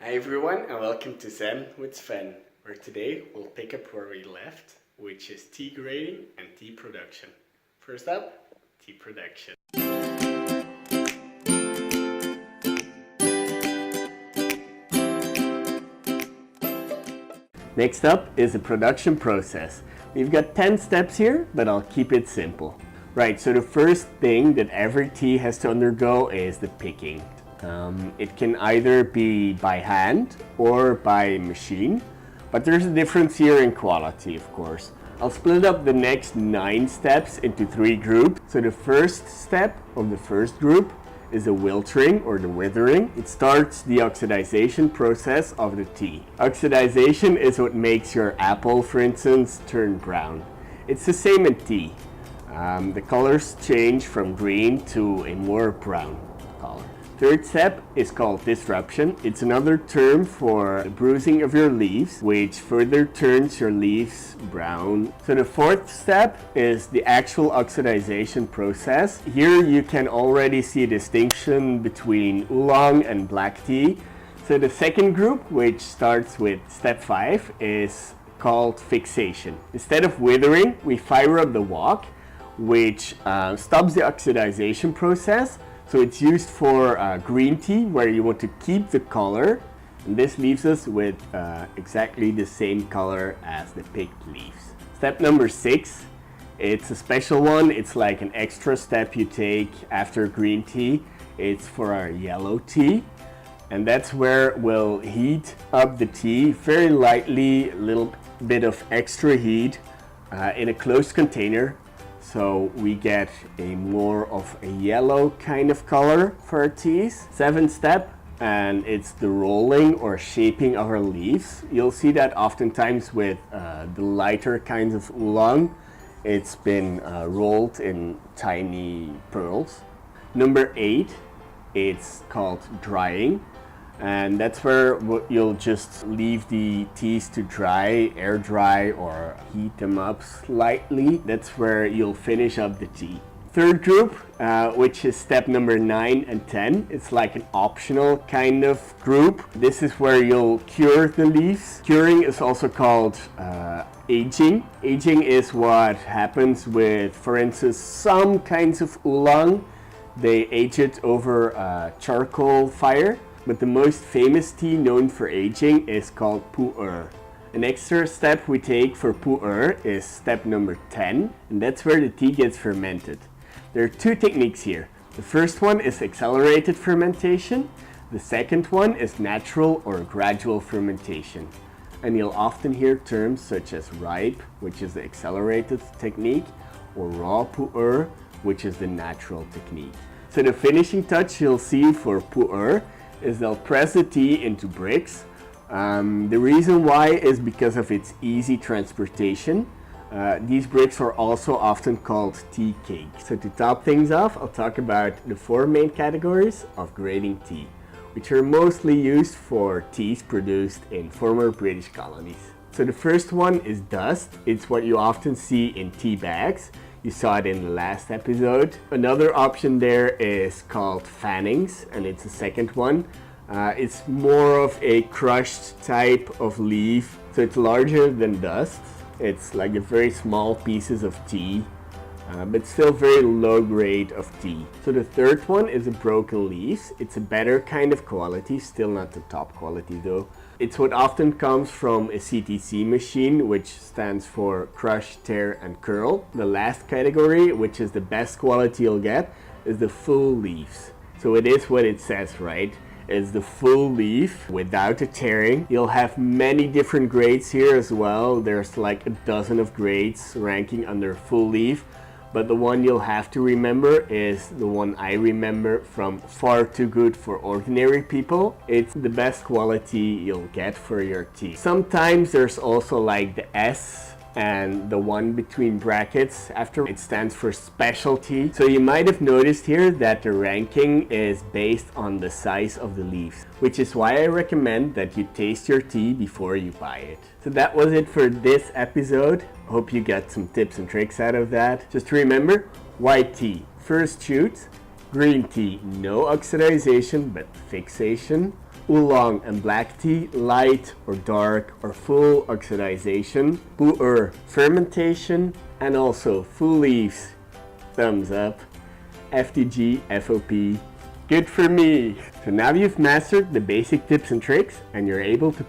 Hi everyone and welcome to Zen with Sven, where today we'll pick up where we left, which is tea grading and tea production. First up, tea production. Next up is the production process. We've got 10 steps here, but I'll keep it simple. Right, so the first thing that every tea has to undergo is the picking. It can either be by hand or by machine, but there's a difference here in quality, of course. I'll split up the next 9 steps into 3 groups. So the first step of the first group is the wiltering or the withering. It starts the oxidization process of the tea. Oxidization is what makes your apple, for instance, turn brown. It's the same in tea. The colors change from green to a more brown color. Third step is called disruption. It's another term for the bruising of your leaves, which further turns your leaves brown. So the fourth step is the actual oxidization process. Here you can already see a distinction between oolong and black tea. So the second group, which starts with step 5, is called fixation. Instead of withering, we fire up the wok, which stops the oxidization process. So it's used for green tea, where you want to keep the color, and this leaves us with exactly the same color as the picked leaves. Step number 6, it's a special one. It's like an extra step you take after green tea. It's for our yellow tea, and that's where we'll heat up the tea very lightly, a little bit of extra heat in a closed container. So we get a more of a yellow kind of color for our teas. 7th step, and it's the rolling or shaping of our leaves. You'll see that oftentimes with the lighter kinds of oolong. It's been rolled in tiny pearls. Number 8, it's called drying. And that's where you'll just leave the teas to dry, air dry, or heat them up slightly. That's where you'll finish up the tea. Third group, which is step number 9 and 10. It's like an optional kind of group. This is where you'll cure the leaves. Curing is also called aging. Aging is what happens with, for instance, some kinds of oolong. They age it over a charcoal fire. But the most famous tea known for aging is called pu'er. An extra step we take for pu'er is step number 10, and that's where the tea gets fermented. There are 2 techniques here. The first one is accelerated fermentation. The second one is natural or gradual fermentation. And you'll often hear terms such as ripe, which is the accelerated technique, or raw pu'er, which is the natural technique. So the finishing touch you'll see for pu'er is they'll press the tea into bricks. The reason why is because of its easy transportation. These bricks are also often called tea cakes. So to top things off, I'll talk about the 4 main categories of grading tea, which are mostly used for teas produced in former British colonies. So the first one is dust. It's what you often see in tea bags. You saw it in the last episode. Another option there is called fannings, and it's the second one. It's more of a crushed type of leaf, so it's larger than dust. It's like a very small pieces of tea, but still very low grade of tea. So the third one is a broken leaves. It's a better kind of quality, still not the top quality though. It's what often comes from a CTC machine, which stands for crush, tear, and curl. The last category, which is the best quality you'll get, is the full leaves. So it is what it says, right? It's the full leaf without the tearing. You'll have many different grades here as well. There's like a dozen of grades ranking under full leaf. But the one you'll have to remember is the one I remember from Far Too Good for Ordinary People. It's the best quality you'll get for your tea. Sometimes there's also like the S and the one between brackets after. It stands for specialty. So you might have noticed here that the ranking is based on the size of the leaves, which is why I recommend that you taste your tea before you buy it. So that was it for this episode. Hope you got some tips and tricks out of that. Just remember, white tea, first shoot. Green tea, no oxidization but fixation. oolong and black tea, light or dark or full oxidization, pu'er, fermentation, and also full leaves, thumbs up, FTG, FOP, good for me. So now you've mastered the basic tips and tricks and you're able to